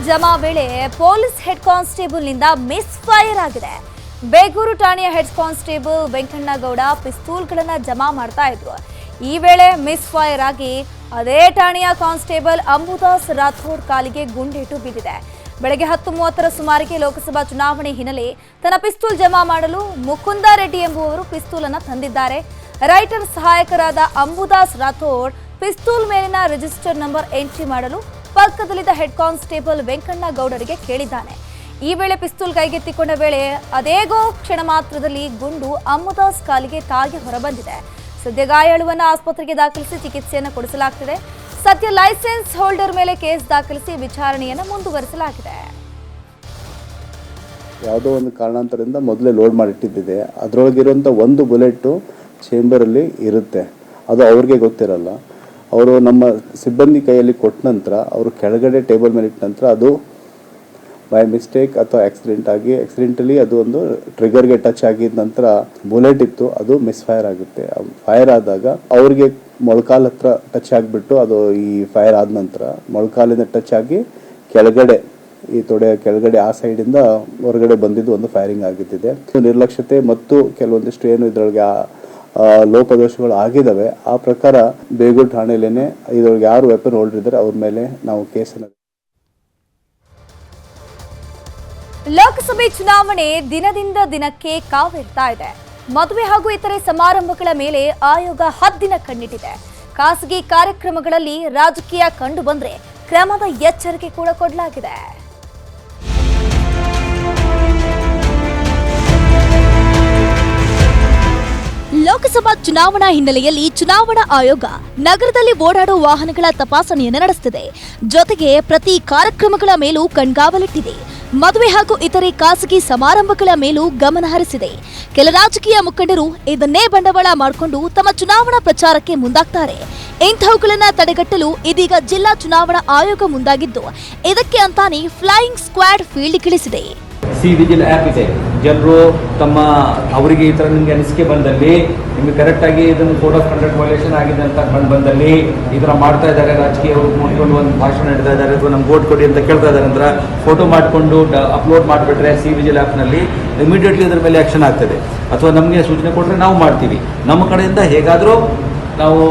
ಜಮಾ ವೇಳೆ police head ಕಾನ್ಸ್ಟೇಬಲ್ನಿಂದ miss fire ಆಗಿದೆ. ಬೇಗೂರು ಠಾಣೆಯ ಹೆಡ್ ಕಾನ್ಸ್ಟೇಬಲ್ ವೆಂಕಣ್ಣಗೌಡ ಪಿಸ್ತೂಲ್ಗಳನ್ನು ಜಮಾ ಮಾಡ್ತಾ ಇದ್ರು. ಈ ವೇಳೆ ಮಿಸ್ ಫೈರ್ ಆಗಿ ಅದೇ ಠಾಣೆಯ ಕಾನ್ಸ್ಟೇಬಲ್ ಅಂಬುದಾಸ್ ರಾಥೋಡ್ ಕಾಲಿಗೆ ಗುಂಡೇಟು ಬಿದ್ದಿದೆ. ಬೆಳಗ್ಗೆ 10:30 ಸುಮಾರಿಗೆ ಲೋಕಸಭಾ ಚುನಾವಣೆ ಹಿನ್ನೆಲೆ ತನ್ನ ಪಿಸ್ತೂಲ್ ಜಮಾ ಮಾಡಲು ಮುಕುಂದ ರೆಡ್ಡಿ ಎಂಬುವರು ಪಿಸ್ತೂಲ್ ಅನ್ನು ತಂದಿದ್ದಾರೆ. ರೈಟರ್ ಸಹಾಯಕರಾದ ಅಂಬುದಾಸ್ ರಾಥೋಡ್ ಪಿಸ್ತೂಲ್ ಮೇಲಿನ ರಿಜಿಸ್ಟರ್ ನಂಬರ್ ಎಂಟ್ರಿ ಮಾಡಲು ಪಕ್ಕದಲ್ಲಿದ್ದ ಹೆಡ್ ಕಾನ್ಸ್ಟೇಬಲ್ ವೆಂಕಣ್ಣಗೌಡರಿಗೆ ಕೇಳಿದ್ದಾನೆ. ಈ ವೇಳೆ ಪಿಸ್ತೂಲ್ ಕೈಗೆತ್ತಿಕೊಂಡ ವೇಳೆ ಅದೇಗೋ ಕ್ಷಣ ಮಾತ್ರದಲ್ಲಿ ಗುಂಡು ಅಂಬುದಾಸ್ ಕಾಲಿಗೆ ತಾಗಿ ಹೊರಬಂದಿದೆ. ಸದ್ಯ ಗಾಯಾಳುವನ್ನು ಆಸ್ಪತ್ರೆಗೆ ದಾಖಲಿಸಿ ಚಿಕಿತ್ಸೆಯನ್ನು ಕೊಡಿಸಲಾಗುತ್ತಿದೆ. ಸದ್ಯ ಲೈಸೆನ್ಸ್ ಹೋಲ್ಡರ್ ಮೇಲೆ ಕೇಸ್ ದಾಖಲಿಸಿ ವಿಚಾರಣೆಯನ್ನು ಮುಂದುವರಿಸಲಾಗಿದೆ. ಯಾವುದೋ ಒಂದು ಕಾರಣಾಂತರದಿಂದ ಮೊದಲೇ ಲೋಡ್ ಮಾಡಿಟ್ಟಿದ್ದಿದೆ. ಅದರೊಳಗಿರುವಂಥ ಒಂದು ಬುಲೆಟ್ಟು ಚೇಂಬರಲ್ಲಿ ಇರುತ್ತೆ. ಅದು ಅವ್ರಿಗೆ ಗೊತ್ತಿರಲ್ಲ. ಅವರು ನಮ್ಮ ಸಿಬ್ಬಂದಿ ಕೈಯಲ್ಲಿ ಕೊಟ್ಟ ನಂತರ ಅವರು ಕೆಳಗಡೆ ಟೇಬಲ್ ಮೇಲೆ ಇಟ್ಟ ನಂತರ ಅದು ಬೈ ಮಿಸ್ಟೇಕ್ ಅಥವಾ ಆಕ್ಸಿಡೆಂಟಲಿ ಅದು ಒಂದು ಟ್ರಿಗರ್ಗೆ ಟಚ್ ಆಗಿದ ನಂತರ ಬುಲೆಟ್ ಇತ್ತು, ಅದು ಮಿಸ್ ಫೈರ್ ಆಗುತ್ತೆ. ಫೈರ್ ಆದಾಗ ಅವ್ರಿಗೆ ಮೊಳಕಾಲ್ ಹತ್ರ ಟಚ್ ಆಗಿಬಿಟ್ಟು ಅದು ಈ ಫೈರ್ ಆದ ನಂತರ ಮೊಳಕಾಲಿಂದ ಟಚ್ ಆಗಿ ಕೆಳಗಡೆ ಈ ತೊಡೆಯ ಕೆಳಗಡೆ ಆ ಸೈಡಿಂದ ಹೊರಗಡೆ ಬಂದಿದ್ದು ಒಂದು ಫೈರಿಂಗ್ ಆಗಿದ್ದಿದೆ. ನಿರ್ಲಕ್ಷ್ಯತೆ ಮತ್ತು ಕೆಲವೊಂದಿಷ್ಟು ಏನು ಇದರೊಳಗೆ ಲೋಪದೋಷಗಳು ಆಗಿದ್ದಾವೆ. ಆ ಪ್ರಕಾರ ಬೇಗೂರು ಠಾಣೆಯಲ್ಲೇನೆ ಇದರೊಳಗೆ ಯಾರು ವೆಪನ್ ಹೋಲ್ಡರ್ ಇದ್ದಾರೆ ಅವ್ರ ಮೇಲೆ ನಾವು ಕೇಸನ್ನು. ಲೋಕಸಭೆ ಚುನಾವಣೆ ದಿನದಿಂದ ದಿನಕ್ಕೆ ಕಾವೇರ್ತಾ ಇದೆ. ಮದುವೆ ಹಾಗೂ ಇತರೆ ಸಮಾರಂಭಗಳ ಮೇಲೆ ಆಯೋಗ ಹದ್ದಿನ ಕಣ್ಣಿಟ್ಟಿದೆ. ಖಾಸಗಿ ಕಾರ್ಯಕ್ರಮಗಳಲ್ಲಿ ರಾಜಕೀಯ ಕಂಡು ಬಂದ್ರೆ ಕ್ರಮದ ಎಚ್ಚರಿಕೆ ಕೂಡ ಕೊಡಲಾಗಿದೆ. ಲೋಕಸಭಾ ಚುನಾವಣಾ ಹಿನ್ನೆಲೆಯಲ್ಲಿ ಚುನಾವಣಾ ಆಯೋಗ ನಗರದಲ್ಲಿ ಓಡಾಡುವ ವಾಹನಗಳ ತಪಾಸಣೆಯನ್ನು ನಡೆಸುತ್ತಿದೆ. ಜೊತೆಗೆ ಪ್ರತಿ ಕಾರ್ಯಕ್ರಮಗಳ ಮೇಲೂ ಕಣ್ಗಾವಲಿಟ್ಟಿದೆ. ಮದುವೆ ಹಾಗೂ ಇತರೆ ಖಾಸಗಿ ಸಮಾರಂಭಗಳ ಮೇಲೂ ಗಮನ ಹರಿಸಿದೆ. ಕೆಲ ರಾಜಕೀಯ ಮುಖಂಡರು ಇದನ್ನೇ ಬಂಡವಾಳ ಮಾಡಿಕೊಂಡು ತಮ್ಮ ಚುನಾವಣಾ ಪ್ರಚಾರಕ್ಕೆ ಮುಂದಾಗ್ತಾರೆ. ಇಂಥವುಗಳನ್ನ ತಡೆಗಟ್ಟಲು ಇದೀಗ ಜಿಲ್ಲಾ ಚುನಾವಣಾ ಆಯೋಗ ಮುಂದಾಗಿದ್ದು ಇದಕ್ಕೆ ಅಂತಾನೆ ಫ್ಲೈಯಿಂಗ್ ಸ್ಕ್ವಾಡ್ ಫೀಲ್ಡ್ಗಿಳಿಸಿದೆ. ಸಿ ವಿಜಿಲ್ ಆ್ಯಪ್ ಇದೆ. ಜನರು ತಮ್ಮ ಅವರಿಗೆ ಈ ಥರ ನಿಮಗೆ ಅನಿಸಿಕೆ ಬಂದಲ್ಲಿ, ನಿಮಗೆ ಕರೆಕ್ಟಾಗಿ ಇದನ್ನು ಕೋಡ್ ಆಫ್ ಕಂಡಕ್ಟ್ ವೈಲೇಷನ್ ಆಗಿದೆ ಅಂತ ಕಂಡು ಬಂದಲ್ಲಿ, ಈ ಥರ ಮಾಡ್ತಾ ಇದ್ದಾರೆ, ರಾಜಕೀಯವರು ನೋಡ್ಕೊಂಡು ಒಂದು ಭಾಷಣ ಇಡ್ತಾ ಇದ್ದಾರೆ ಅಥವಾ ನಮ್ಗೆ ವೋಟ್ ಕೊಡಿ ಅಂತ ಕೇಳ್ತಾ ಇದ್ದಾರೆ ಅಂದ್ರೆ ಫೋಟೋ ಮಾಡಿಕೊಂಡು ಅಪ್ಲೋಡ್ ಮಾಡಿಬಿಟ್ರೆ ಸಿ ವಿಜಿಲ್ ಆ್ಯಪ್ನಲ್ಲಿ ಇಮಿಡಿಯೇಟ್ಲಿ ಅದರ ಮೇಲೆ ಆ್ಯಕ್ಷನ್ ಆಗ್ತದೆ. ಅಥವಾ ನಮಗೆ ಸೂಚನೆ ಕೊಟ್ಟರೆ ನಾವು ಮಾಡ್ತೀವಿ. ನಮ್ಮ ಕಡೆಯಿಂದ ಹೇಗಾದರೂ ನಾವು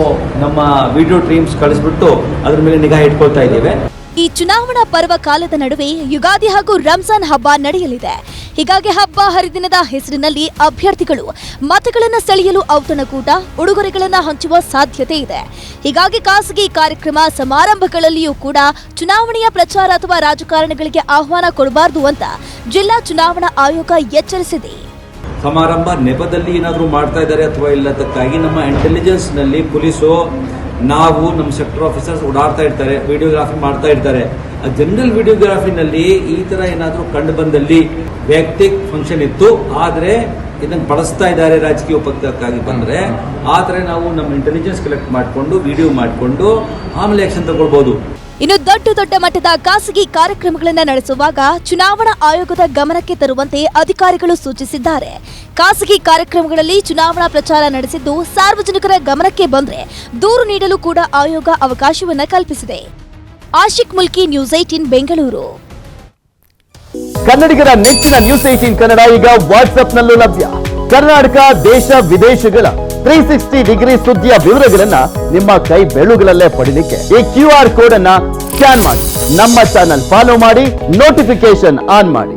ನಮ್ಮ ವಿಡಿಯೋ ಟೀಮ್ಸ್ ಕಳಿಸ್ಬಿಟ್ಟು ಅದ್ರ ಮೇಲೆ ನಿಗಾ ಇಟ್ಕೊಳ್ತಾ ಇದ್ದೇವೆ. ಈ ಚುನಾವಣಾ ಪರ್ವ ಕಾಲದ ನಡುವೆ ಯುಗಾದಿ ಹಾಗೂ ರಂಜಾನ್ ಹಬ್ಬ ನಡೆಯಲಿದೆ. ಹೀಗಾಗಿ ಹಬ್ಬ ಹರಿದಿನದ ಹೆಸರಿನಲ್ಲಿ ಅಭ್ಯರ್ಥಿಗಳು ಮತಗಳನ್ನು ಸೆಳೆಯಲು ಔತಣಕೂಟ, ಉಡುಗೊರೆಗಳನ್ನು ಹಂಚುವ ಸಾಧ್ಯತೆ ಇದೆ. ಹೀಗಾಗಿ ಖಾಸಗಿ ಕಾರ್ಯಕ್ರಮ ಸಮಾರಂಭಗಳಲ್ಲಿಯೂ ಕೂಡ ಚುನಾವಣೆಯ ಪ್ರಚಾರ ಅಥವಾ ರಾಜಕಾರಣಿಗಳಿಗೆ ಆಹ್ವಾನ ಕೊಡಬಾರದು ಅಂತ ಜಿಲ್ಲಾ ಚುನಾವಣಾ ಆಯೋಗ ಎಚ್ಚರಿಸಿದೆ. ಸಮಾರಂಭ ನೆಪದಲ್ಲಿ ಏನಾದರೂ ಮಾಡ್ತಾ ಇದ್ದಾರೆ ಅಥವಾ ಇಲ್ಲದಕ್ಕಾಗಿ ನಮ್ಮ ಇಂಟೆಲಿಜೆನ್ಸ್ನಲ್ಲಿ ಪೊಲೀಸು ನಾವು ನಮ್ಮ ಸೆಕ್ಟರ್ ಆಫೀಸರ್ಸ್ ಓಡಾಡ್ತಾ ಇರ್ತಾರೆ, ವಿಡಿಯೋಗ್ರಾಫಿ ಮಾಡ್ತಾ ಇರ್ತಾರೆ. ಆ ಜನರಲ್ ವಿಡಿಯೋಗ್ರಾಫಿನಲ್ಲಿ ಈ ಥರ ಏನಾದರೂ ಕಂಡು ಬಂದಲ್ಲಿ ವೈಯಕ್ತಿಕ ಫಂಕ್ಷನ್ ಇತ್ತು, ಆದರೆ ಇದನ್ನು ಬಳಸ್ತಾ ಇದ್ದಾರೆ ರಾಜಕೀಯ ಉಪಯೋಗಕ್ಕಾಗಿ ಬಂದರೆ ಆ ಥರ ನಾವು ನಮ್ಮ ಇಂಟೆಲಿಜೆನ್ಸ್ ಕಲೆಕ್ಟ್ ಮಾಡಿಕೊಂಡು ವಿಡಿಯೋ ಮಾಡಿಕೊಂಡು ಆಮೇಲೆ ಆಕ್ಷನ್ ತಗೊಳ್ಬೋದು. ಇನ್ನು ದೊಡ್ಡ ಮಟ್ಟದ ಖಾಸಗಿ ಕಾರ್ಯಕ್ರಮಗಳನ್ನು ನಡೆಸುವಾಗ ಚುನಾವಣಾ ಆಯೋಗದ ಗಮನಕ್ಕೆ ತರುವಂತೆ ಅಧಿಕಾರಿಗಳು ಸೂಚಿಸಿದ್ದಾರೆ. ಖಾಸಗಿ ಕಾರ್ಯಕ್ರಮಗಳಲ್ಲಿ ಚುನಾವಣಾ ಪ್ರಚಾರ ನಡೆಸಿದ್ದು ಸಾರ್ವಜನಿಕರ ಗಮನಕ್ಕೆ ಬಂದ್ರೆ ದೂರು ನೀಡಲು ಕೂಡ ಆಯೋಗ ಅವಕಾಶವನ್ನ ಕಲ್ಪಿಸಿದೆ. ಆಶಿಕ್ ಮುಲ್ಕಿ, ನ್ಯೂಸ್ 18 ಬೆಂಗಳೂರು. ಕನ್ನಡಿಗರ ನೆಚ್ಚಿನ ನ್ಯೂಸ್ 18 ಕನ್ನಡ ಈಗ ವಾಟ್ಸ್ಆಪ್ನಲ್ಲೂ ಲಭ್ಯ. ಕರ್ನಾಟಕ, ದೇಶ ವಿದೇಶಗಳ 360 ಡಿಗ್ರಿ ಸುದ್ದಿಯ ವಿವರಗಳನ್ನ ನಿಮ್ಮ ಕೈ ಬೆಳುಗಳಲ್ಲೇ ಪಡಿಲಿಕ್ಕೆ ಈ QR ಕೋಡ್ ಅನ್ನ ಸ್ಕ್ಯಾನ್ ಮಾಡಿ ನಮ್ಮ ಚಾನಲ್ ಫಾಲೋ ಮಾಡಿ, ನೋಟಿಫಿಕೇಶನ್ ಆನ್ ಮಾಡಿ.